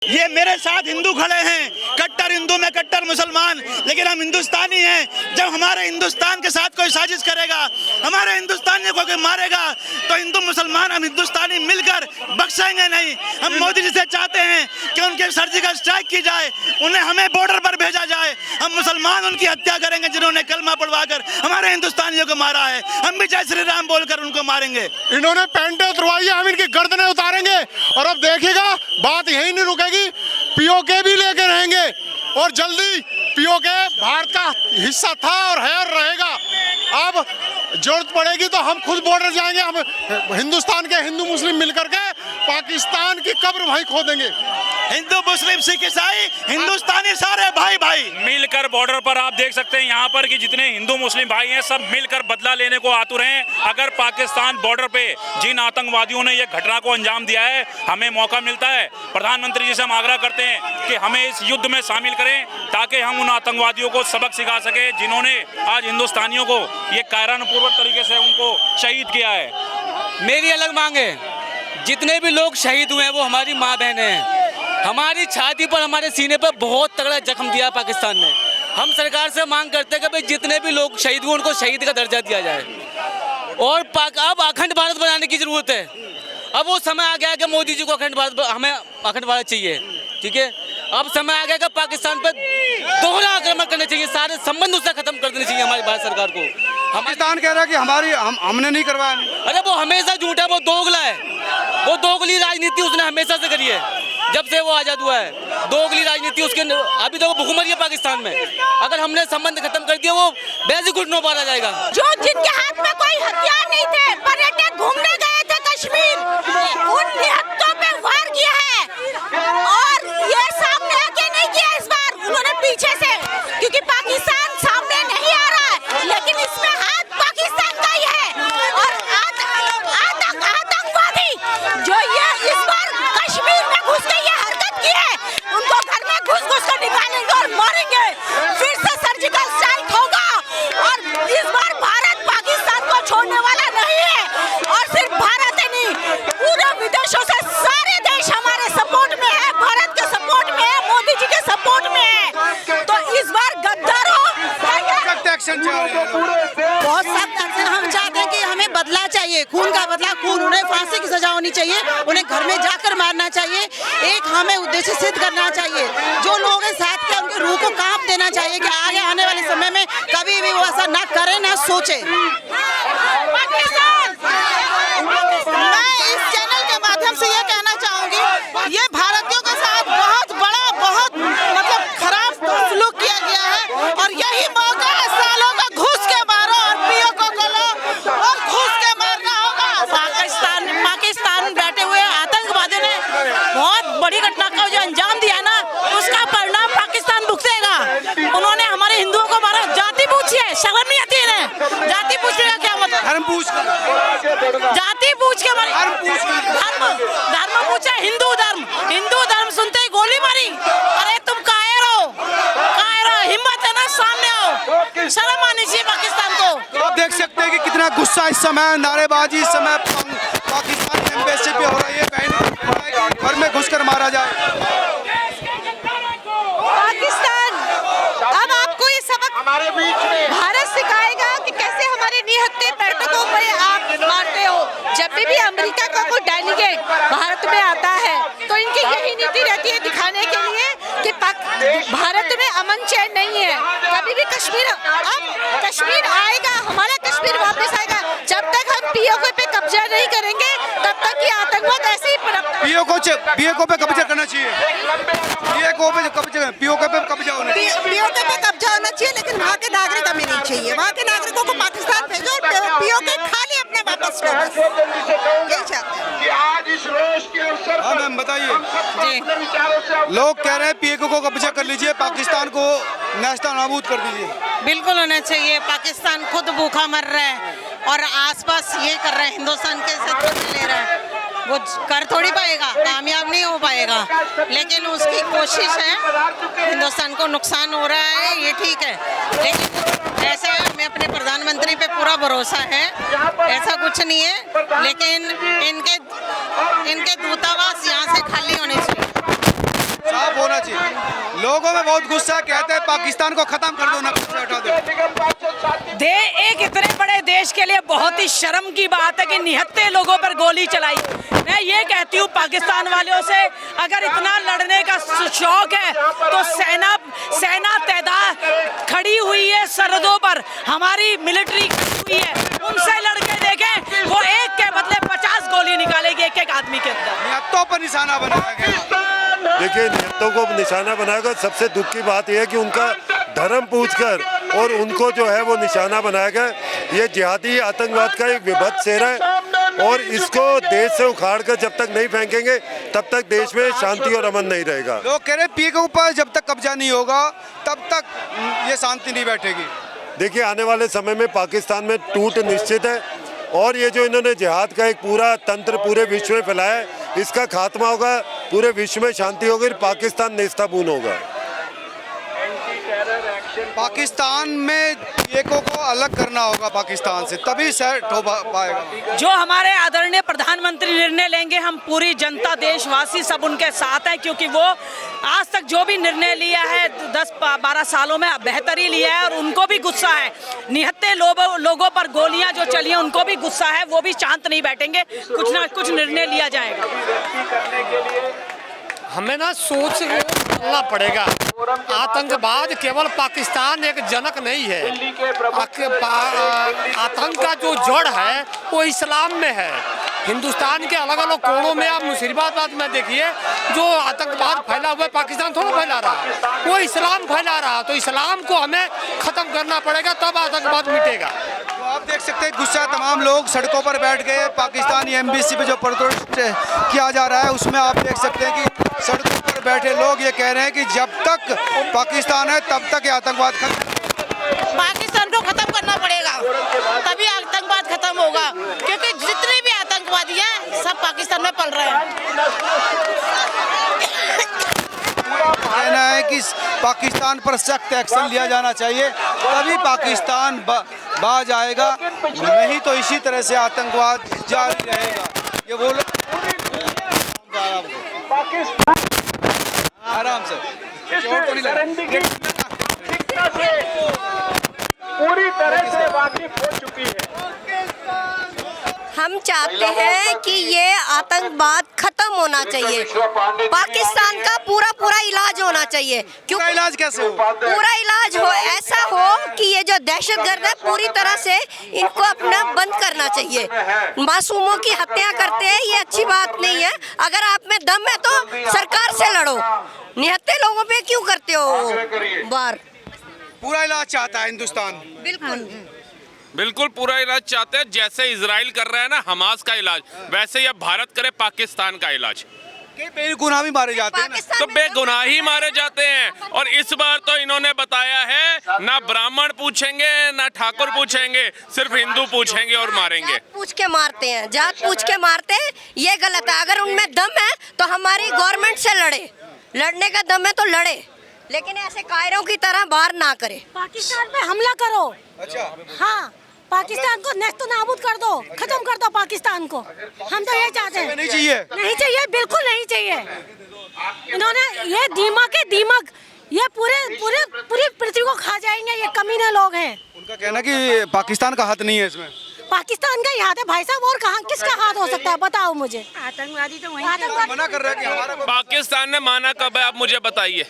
ये मेरे साथ हिंदू खड़े हैं, कट्टर हिंदू में कट्टर मुसलमान, लेकिन हम हिंदुस्तानी हैं। जब हमारे हिंदुस्तान के साथ कोई साजिश करेगा, हमारे हिंदुस्तानी को कोई मारेगा, तो हिंदू मुसलमान हम हिंदुस्तानी मिलकर बख्शेंगे नहीं। हम मोदी जी से चाहते हैं कि उनके सर्जिकल स्ट्राइक की जाए, उन्हें हमें बॉर्डर पर भेजा जाए। हम मुसलमान उनकी हत्या करेंगे जिन्होंने कलमा पढ़वाकर हमारे हिंदुस्तानियों को मारा है। हम भी जय श्री राम बोलकर उनको मारेंगे। इन्होंने पैंटें उतरवाई है, हम इनकी गर्दनें उतारेंगे। और अब देखिएगा बात यही नहीं रुकेगी, पीओके भी लेके रहेंगे और जल्दी पीओके भारत का हिस्सा था और है और रहेगा। अब जरूरत पड़ेगी तो हम खुद बॉर्डर जाएंगे। हम हिंदुस्तान के हिंदू मुस्लिम मिलकर के पाकिस्तान की कब्र वहीं खोदेंगे। हिंदू मुस्लिम सिख ईसाई हिंदुस्तानी सारे भाई भाई मिलकर बॉर्डर पर आप देख सकते हैं यहाँ पर कि जितने हिंदू मुस्लिम भाई हैं सब मिलकर बदला लेने को आतुर हैं। अगर पाकिस्तान बॉर्डर पे जिन आतंकवादियों ने ये घटना को अंजाम दिया है, हमें मौका मिलता है, प्रधानमंत्री जी से हम आग्रह करते हैं कि हमें इस युद्ध में शामिल करें ताकि हम उन आतंकवादियों को सबक सिखा सके जिन्होंने आज हिंदुस्तानियों को ये कायरानापूर्वक तरीके से उनको शहीद किया है। मेरी अलग मांग है, जितने भी लोग शहीद हुए हैं वो हमारी माँ बहनें हैं। हमारी छाती पर, हमारे सीने पर बहुत तगड़ा जख्म दिया पाकिस्तान ने। हम सरकार से मांग करते हैं कि भाई जितने भी लोग शहीद हुए उनको शहीद का दर्जा दिया जाए। और अब अखंड भारत बनाने की जरूरत है। अब वो समय आ गया कि मोदी जी को हमें अखंड भारत चाहिए, ठीक है। अब समय आ गया कि पाकिस्तान पर दोहरा आक्रमण करना चाहिए, सारे संबंध उससे खत्म कर देने चाहिए हमारी भारत सरकार को। पाकिस्तान कह रहा है कि हमने नहीं करवाया। अरे वो हमेशा झूठा, वो दोगला है। वो दोगली राजनीति उसने हमेशा से करी है, जब से वो आजाद हुआ है। दोगली राजनीति उसके अभी तो वो भूखमरी है पाकिस्तान में। अगर हमने संबंध खत्म कर दिया वो वैसे घुटनों पर आ जाएगा। जो जिनके हाथ में कोई हथियार नहीं थे, पर्यटक घूमने गए थे कश्मीर, उन निहत्तों पे वार किया है। और ये सामने आके नहीं किया इस बार, उन्होंने पीछे से, क्योंकि पाकिस्तान सामने नहीं आ रहा है, लेकिन इसमें हाथ पाकिस्तान का ही है। और आतंकवादी जो ये इस बार कश्मीर में घुस के ये हरकत की है, उनको घर में घुस कर निकालेंगे और मारेंगे। फिर से सर्जिकल स्ट्राइक होगा और इस बार भारत पाकिस्तान को छोड़ने वाला नहीं है। और सिर्फ भारत ही नहीं, पूरे विदेशों से सारे देश हमारे सपोर्ट में है, भारत के सपोर्ट में है, मोदी जी के सपोर्ट में है। तो इस बार गद्दारों एक्शन बहुत सख्त एक्शन हम चाहते हैं कि हमें बदला चाहिए, खून का बदला खून। उन्हें फांसी की सजा होनी चाहिए, उन्हें घर में जाकर मारना चाहिए। एक हमें उद्देश्य सिद्ध करना चाहिए, जो लोग हैं साथ के उनके रूह को कांप देना चाहिए कि आगे आने वाले समय में कभी भी वो ऐसा ना करे ना सोचे। मैं इस चैनल के माध्यम से ये कहना चाहूंगी, ये भारतीयों के साथ बहुत बड़ा, बहुत मतलब खराब सलूक किया गया है। और यही मौका है, सालों का घुस के मारो और पीओके को लो और घुस के मारना होगा। पाकिस्तान बैठे हुए आतंकवादियों ने बहुत बड़ी घटना का जो अंजाम दिया ना, उसका परिणाम पाकिस्तान भुगतेगा। उन्होंने हमारे हिंदुओं को मारा। जाति पूछिए, शर्म नहीं आती है? जाति पूछने का क्या मतलब? धर्म पूछ, जाति पूछ के मारी, धर्म पूछा, हिंदू धर्म सुनते ही गोली मारी। अरे तुम कायर हो, हिम्मत है ना, सामने आओ। शर्म आनी चाहिए पाकिस्तान को। आप देख सकते हैं कि कितना गुस्सा इस समय, नारेबाजी इस समय पाकिस्तान एम्बेसी पे हो रही है। घर में घुसकर मारा जाए। पाकिस्तान अब आपको ये सबक भारत सिखाएगा कि कैसे हमारे निहत्थे पर्यटकों पर आप मारते हो। जब भी अमेरिका का कोई डेलीगेट भारत में आता है तो इनकी यही नीति रहती है, दिखाने के लिए कि भारत में अमन चैन नहीं है। कभी भी कश्मीर आएगा, हमारा कश्मीर वापस आएगा। जब तक हम पीओके पे कब्जा नहीं करेंगे तब तक ये आतंकवाद ऐसे ही पीओके पे कब्जा करना चाहिए। पीओके पे कब्जा होना चाहिए। पीओके पे कब्जा होना चाहिए, लेकिन वहाँ के नागरिक हमें नहीं चाहिए। वहाँ के नागरिकों को पाकिस्तान भेजो और पीओके खाली अपने वापस लो, बस यही चाहते हैं। हाँ मैम बताइए। लोग कह रहे हैं पीओके को कब्जा कर लीजिए, पाकिस्तान को नेस्ता नाबूद कर दीजिए। बिल्कुल होना चाहिए। पाकिस्तान खुद भूखा मर रहा है और आसपास ये कर रहा है, हिंदुस्तान के से ले रहा है। वो कर थोड़ी पाएगा, कामयाब नहीं हो पाएगा, लेकिन उसकी कोशिश है। हिंदुस्तान को नुकसान हो रहा है, ये ठीक है, लेकिन ऐसे हमें अपने प्रधानमंत्री पे पूरा भरोसा है, ऐसा कुछ नहीं है। लेकिन इनके दूतावास यहाँ से खाली होने चाहिए। लोगों में बहुत गुस्सा है, कहते हैं पाकिस्तान को खत्म कर दो, नक्शे से हटा दो। एक इतने बड़े देश के लिए बहुत ही शर्म की बात है कि निहत्थे लोगों पर गोली चलाई। मैं ये कहती हूँ पाकिस्तान वालों से, अगर इतना लड़ने का शौक है तो सेना तैनात खड़ी हुई है सरहदों पर, हमारी मिलिट्री खड़ी हुई है, उनसे लड़के देखें, वो एक के बदले 50 गोली निकालेगी एक आदमी के अंदर। निहत्तों पर निशाना बनाया गया। देखिए, निहत्तों को निशाना बनाकर सबसे दुख की बात यह है कि उनका धर्म पूछकर और उनको जो है वो निशाना बनाया गया। ये जिहादी आतंकवाद का एक विभत्स चेहरा है और इसको देश से उखाड़ कर जब तक नहीं फेंकेंगे तब तक देश में शांति और अमन नहीं रहेगा। लोग कह रहे हैं पीओके के ऊपर जब तक कब्जा नहीं होगा तब तक ये शांति नहीं बैठेगी। देखिए, आने वाले समय में पाकिस्तान में टूट निश्चित है और ये जो इन्होंने जिहाद का एक पूरा तंत्र पूरे विश्व में फैलाया है, इसका खात्मा होगा, पूरे विश्व में शांति होगी, पाकिस्तान नेस्तनाबूद होगा। पाकिस्तान में पीओके को अलग करना होगा पाकिस्तान से, तभी सेट हो पाएगा। जो हमारे आदरणीय प्रधानमंत्री निर्णय लेंगे, हम पूरी जनता देशवासी सब उनके साथ हैं, क्योंकि वो आज तक जो भी निर्णय लिया है 10-12 सालों में बेहतर ही लिया है और उनको भी गुस्सा है। निहत्थे लोगों पर गोलियां जो चली हैं उनको भी गुस्सा है, वो भी शांत नहीं बैठेंगे, कुछ ना कुछ निर्णय लिया जाएगा। हमें ना सोच के चलना पड़ेगा। आतंकवाद केवल पाकिस्तान एक जनक नहीं है, आतंक का जो जड़ है वो इस्लाम में है। हिंदुस्तान के अलग अलग कोनों में आप मुशीबाबाद में देखिए, जो आतंकवाद फैला हुआ है पाकिस्तान थोड़ा फैला रहा है, वो इस्लाम फैला रहा है। तो इस्लाम को हमें खत्म करना पड़ेगा, तब आतंकवाद मिटेगा। तो आप देख सकते हैं गुस्सा तमाम लोग सड़कों पर बैठ गए। पाकिस्तानी एम्बेसी पे जो प्रोटेस्ट किया जा रहा है उसमें आप देख सकते हैं कि सड़कों पर बैठे लोग ये कह रहे हैं कि जब तक पाकिस्तान है तब तक ये आतंकवाद खत्म। पाकिस्तान को खत्म करना पड़ेगा, तभी आतंकवाद खत्म होगा, क्योंकि जितने भी आतंकवादी हैं सब पाकिस्तान में पल रहे हैं। कहना है कि पाकिस्तान पर सख्त एक्शन लिया जाना चाहिए, तभी पाकिस्तान बाज आएगा, नहीं तो इसी तरह से आतंकवाद जारी रहेगा। ये बोलो आराम से, चोट तो नहीं लगी। पूरी तरह से वाकिफ हो चुकी है। हम चाहते हैं कि ये आतंकवाद खत्म होना चाहिए, पाकिस्तान का पूरा इलाज होना चाहिए। पूरा इलाज कैसे हो? पूरा इलाज हो, ऐसा हो कि ये जो दहशतगर्द है पूरी तरह से इनको अपना बंद करना चाहिए। मासूमों की हत्या करते हैं, ये अच्छी बात नहीं है। अगर आप में दम है तो सरकार से लड़ो, निहत्थे लोगों पे क्यों करते हो बार? पूरा इलाज चाहता है हिंदुस्तान। बिल्कुल पूरा इलाज चाहते हैं, जैसे इजराइल कर रहा है ना हमास का इलाज, वैसे ही भारत करे पाकिस्तान का इलाज। बेगुनाह भी मारे जाते हैं, तो बेगुनाह ही मारे जाते हैं। और इस बार तो इन्होंने बताया है ना ब्राह्मण पूछेंगे ना ठाकुर पूछेंगे, सिर्फ हिंदू पूछेंगे और मारेंगे। जात पूछ के मारते हैं, जात पूछ के मारते हैं, ये गलत है। अगर उनमें दम है तो हमारी गवर्नमेंट से लड़े, लड़ने का दम है तो लड़े, लेकिन ऐसे कायरों की तरह बाहर ना करे। पाकिस्तान पे हमला करो। अच्छा, हाँ, पाकिस्तान को नेस्त नाबूद कर दो, खत्म कर दो पाकिस्तान को। हम तो ये चाहते हैं। नहीं चाहिए, नहीं चाहिए, बिल्कुल नहीं चाहिए। इन्होंने ये दीमक ये पूरी पृथ्वी को खा जाएंगे, ये कमीने लोग हैं। उनका कहना कि पाकिस्तान का हाथ नहीं है इसमें। पाकिस्तान का ही हाथ है भाई साहब, और कहाँ किसका हाथ हो सकता है बताओ मुझे। आतंकवादी तो वहीं मना कर रहा है कि हमारा पाकिस्तान ने माना कब है, आप मुझे बताइए।